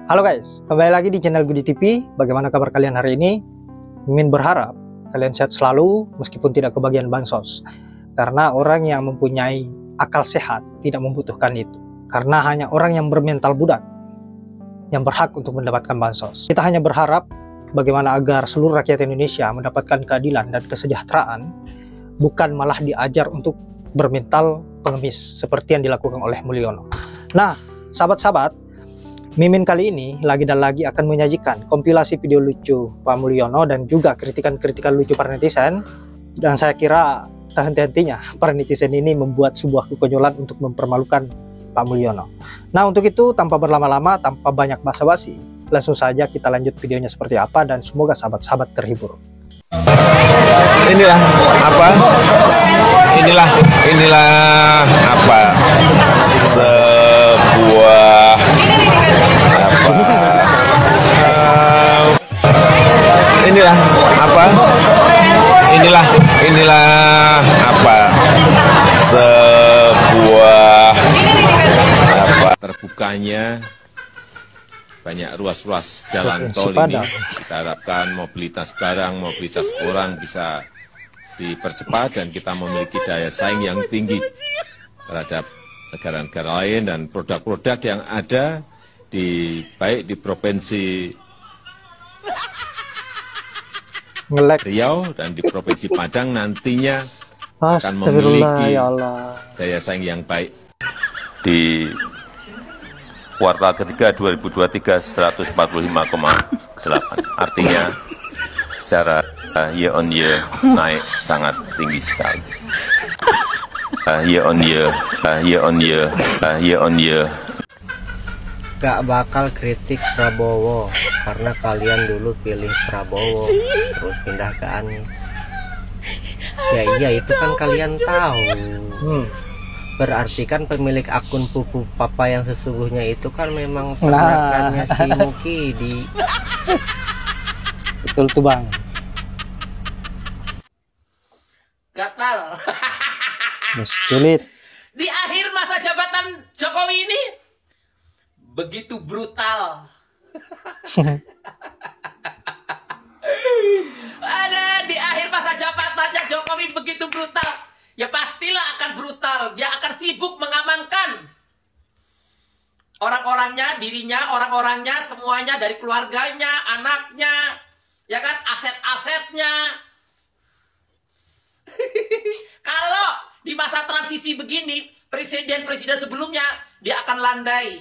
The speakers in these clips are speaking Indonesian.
Halo guys, kembali lagi di channel Budi TV. Bagaimana kabar kalian hari ini? Mimin berharap kalian sehat selalu meskipun tidak kebagian bansos. Karena orang yang mempunyai akal sehat tidak membutuhkan itu. Karena hanya orang yang bermental budak yang berhak untuk mendapatkan bansos. Kita hanya berharap bagaimana agar seluruh rakyat Indonesia mendapatkan keadilan dan kesejahteraan, bukan malah diajar untuk bermental pengemis seperti yang dilakukan oleh Mulyono. Nah, sahabat-sahabat, Mimin kali ini lagi dan lagi akan menyajikan kompilasi video lucu Pak Mulyono dan juga kritikan-kritikan lucu para netizen. Dan saya kira tak henti-hentinya para netizen ini membuat sebuah kekonyolan untuk mempermalukan Pak Mulyono. Nah, untuk itu tanpa berlama-lama, tanpa banyak basa-basi, langsung saja kita lanjut videonya seperti apa dan semoga sahabat-sahabat terhibur. Inilah apa? Inilah apa? Sebuah inilah apa? Inilah apa? Sebuah apa? Terbukanya banyak ruas-ruas jalan tol ini, kita harapkan mobilitas barang, mobilitas orang bisa dipercepat dan kita memiliki daya saing yang tinggi terhadap negara-negara lain dan produk-produk yang ada baik di provinsi Riau dan di provinsi Padang nantinya akan memiliki daya saing yang baik. Di kuartal ketiga 2023 145,8, artinya secara year on year naik sangat tinggi sekali. Year on year. Gak bakal kritik Prabowo karena kalian dulu pilih Prabowo terus pindah ke Anies. Ya iya, itu kan kalian tahu. Berarti kan pemilik akun Pupu Papa yang sesungguhnya itu kan memang ponakannya si Mukidi. Betul tuh bang. Gatal. Sulit. Di akhir masa jabatan Jokowi ini begitu brutal. Ada di akhir masa jabatannya Jokowi begitu brutal. Ya pastilah akan brutal. Dia akan sibuk mengamankan orang-orangnya, dirinya, orang-orangnya, semuanya, dari keluarganya, anaknya, ya kan, aset-asetnya. Kalau di masa transisi begini, presiden-presiden sebelumnya dia akan landai,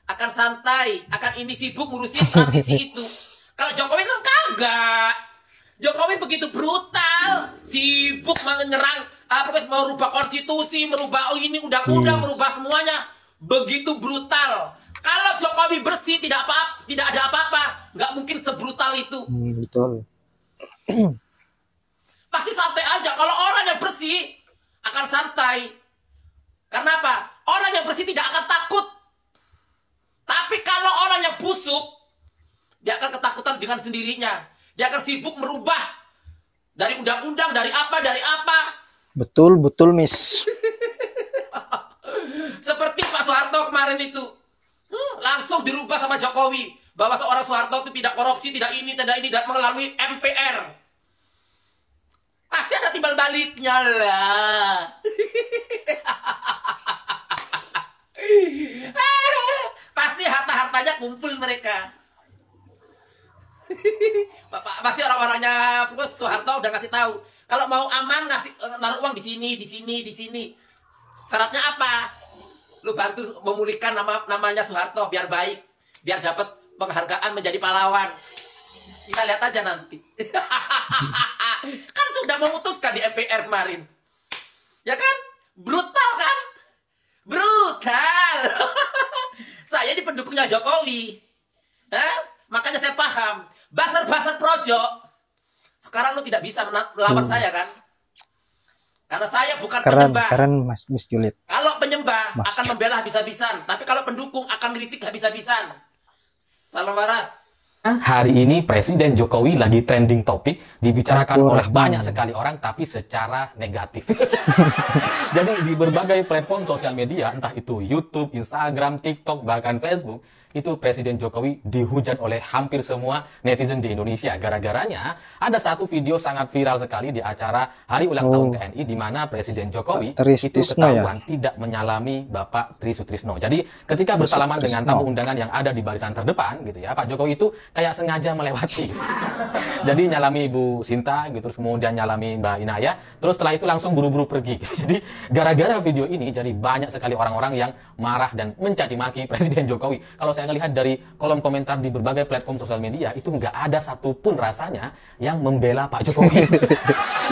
akan santai, akan ini sibuk ngurusin transisi itu. Kalau Jokowi kan kagak. Jokowi begitu brutal, sibuk menyerang, merubah konstitusi, merubah ini undang-undang, merubah semuanya. Begitu brutal. Kalau Jokowi bersih, tidak ada apa-apa, nggak mungkin sebrutal itu. Betul. Pasti santai aja. Kalau orang yang bersih akan santai. Karena apa? Orang yang bersih tidak akan takut. Tapi kalau orang yang busuk, dia akan ketakutan dengan sendirinya. Dia akan sibuk merubah dari undang-undang, dari apa. Betul, Miss. Seperti Pak Soeharto kemarin itu. Langsung dirubah sama Jokowi. Bahwa seorang Soeharto itu tidak korupsi, tidak ini, dan melalui MPR. Pasti ada timbal baliknya lah. Pasti harta-hartanya kumpul mereka. Pasti orang-orangnya Soeharto udah ngasih tahu. Kalau mau aman naruh uang di sini. Syaratnya apa? Lu bantu memulihkan namanya Soeharto biar baik, biar dapat penghargaan menjadi pahlawan. Kita lihat aja nanti. Kan sudah memutuskan di MPR kemarin. Ya kan? Brutal kan? Brutal. Saya di pendukungnya Jokowi. Makanya saya paham. Basar-basar projo. Sekarang lu tidak bisa melawan saya kan? Karena saya bukan penyembah. Keren Miss Juliet. Kalau penyembah akan membela habis-habisan. Tapi kalau pendukung akan kritik habis-habisan. Salam waras. Hari ini Presiden Jokowi lagi trending topik, dibicarakan oleh banyak sekali orang, tapi secara negatif. Jadi di berbagai platform sosial media, entah itu YouTube, Instagram, TikTok, bahkan Facebook, itu Presiden Jokowi dihujat oleh hampir semua netizen di Indonesia. Gara-garanya ada satu video sangat viral sekali di acara Hari Ulang Tahun TNI di mana Presiden Jokowi itu ketahuan tidak menyalami Bapak Tri Sutrisno. Jadi ketika bersalaman dengan tamu undangan yang ada di barisan terdepan gitu ya, Pak Jokowi itu kayak sengaja melewati. Jadi nyalami Ibu Sinta gitu, terus kemudian nyalami Mbak Inaya, terus setelah itu langsung buru-buru pergi gitu. Jadi gara-gara video ini jadi banyak sekali orang-orang yang marah dan mencaci maki Presiden Jokowi. Kalau saya ngelihat dari kolom komentar di berbagai platform sosial media, itu nggak ada satupun rasanya yang membela Pak Jokowi.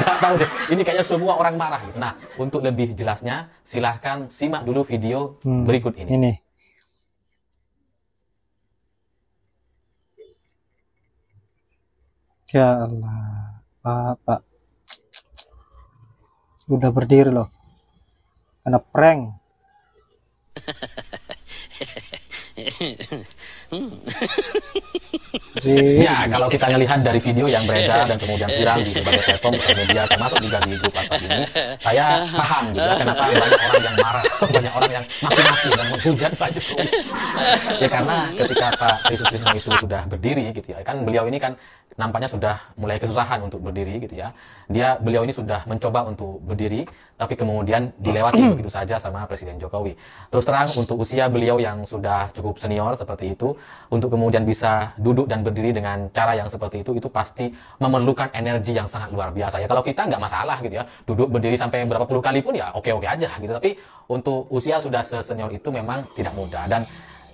Nggak tahu deh, ini kayaknya semua orang marah gitu. Nah, untuk lebih jelasnya, silahkan simak dulu video berikut ini. Ya Allah, Pak. Udah berdiri loh. Kena prank. Ya, kalau kita ngelihat dari video yang beredar dan kemudian viral di berbagai platform sosial media, termasuk juga di grup WhatsApp ini, saya paham juga kenapa banyak orang yang marah, banyak orang yang maki-maki dan menghujat Pak Jokowi. Ya karena ketika Pak Tri Sutrisno itu sudah berdiri gitu ya, kan beliau ini kan nampaknya sudah mulai kesusahan untuk berdiri gitu ya. Beliau ini sudah mencoba untuk berdiri, tapi kemudian dilewati begitu saja sama Presiden Jokowi. Terus terang untuk usia beliau yang sudah cukup senior seperti itu, untuk kemudian bisa duduk dan berdiri dengan cara yang seperti itu pasti memerlukan energi yang sangat luar biasa ya. Kalau kita nggak masalah gitu ya, duduk berdiri sampai berapa puluh kali pun ya oke-oke aja gitu. Tapi untuk usia sudah sesenior itu memang tidak mudah. Dan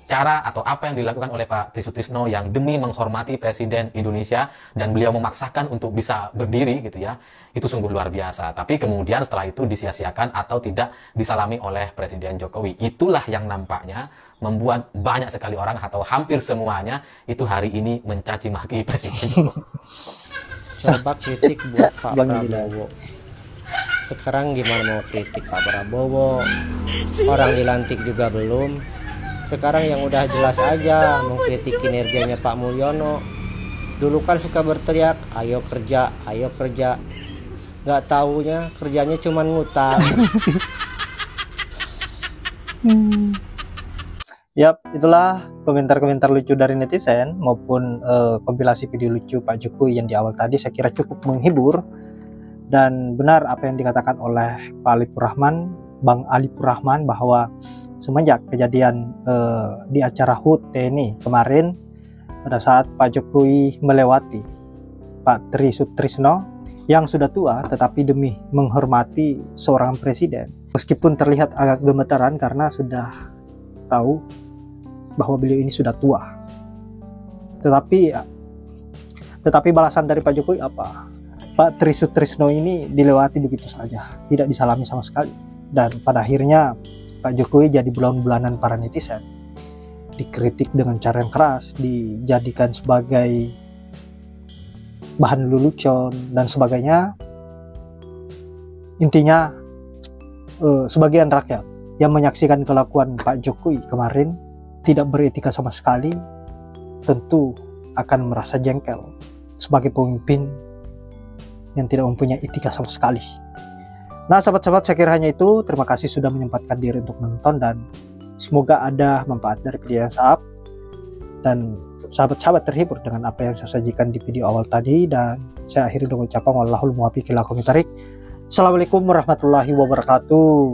cara atau apa yang dilakukan oleh Pak Tri Sutrisno yang demi menghormati Presiden Indonesia dan beliau memaksakan untuk bisa berdiri gitu ya, itu sungguh luar biasa. Tapi kemudian setelah itu disia-siakan atau tidak disalami oleh Presiden Jokowi. Itulah yang nampaknya membuat banyak sekali orang atau hampir semuanya itu hari ini mencaci maki Presiden Jokowi. Coba kritik buat Pak Prabowo. Sekarang gimana mau kritik Pak Prabowo? Orang dilantik juga belum. Sekarang yang udah jelas aja mengkritik kinerjanya Pak Mulyono. Dulu kan suka berteriak, ayo kerja, ayo kerja. Nggak taunya kerjanya cuma ngutang. Yap, itulah komentar-komentar lucu dari netizen maupun kompilasi video lucu Pak Jokowi yang di awal tadi saya kira cukup menghibur. Dan benar apa yang dikatakan oleh Pak Alipur Rahman, Bang Alipur Rahman, bahwa semenjak kejadian di acara HUT TNI kemarin, pada saat Pak Jokowi melewati Pak Tri Sutrisno yang sudah tua, tetapi demi menghormati seorang presiden, meskipun terlihat agak gemetaran karena sudah tahu bahwa beliau ini sudah tua, tetapi balasan dari Pak Jokowi apa? Pak Tri Sutrisno ini dilewati begitu saja, tidak disalami sama sekali. Dan pada akhirnya Pak Jokowi jadi bulan-bulanan para netizen, dikritik dengan cara yang keras, dijadikan sebagai bahan lelucon dan sebagainya. Intinya sebagian rakyat yang menyaksikan kelakuan Pak Jokowi kemarin tidak beretika sama sekali, tentu akan merasa jengkel sebagai pemimpin yang tidak mempunyai etika sama sekali. Nah, sahabat-sahabat, saya kira hanya itu. Terima kasih sudah menyempatkan diri untuk menonton dan semoga ada manfaat dari video yang saat, dan sahabat-sahabat terhibur dengan apa yang saya sajikan di video awal tadi. Dan saya akhiri dengan ucapan wallahul muwaffiq ila aqwamit thoriq. Assalamualaikum warahmatullahi wabarakatuh.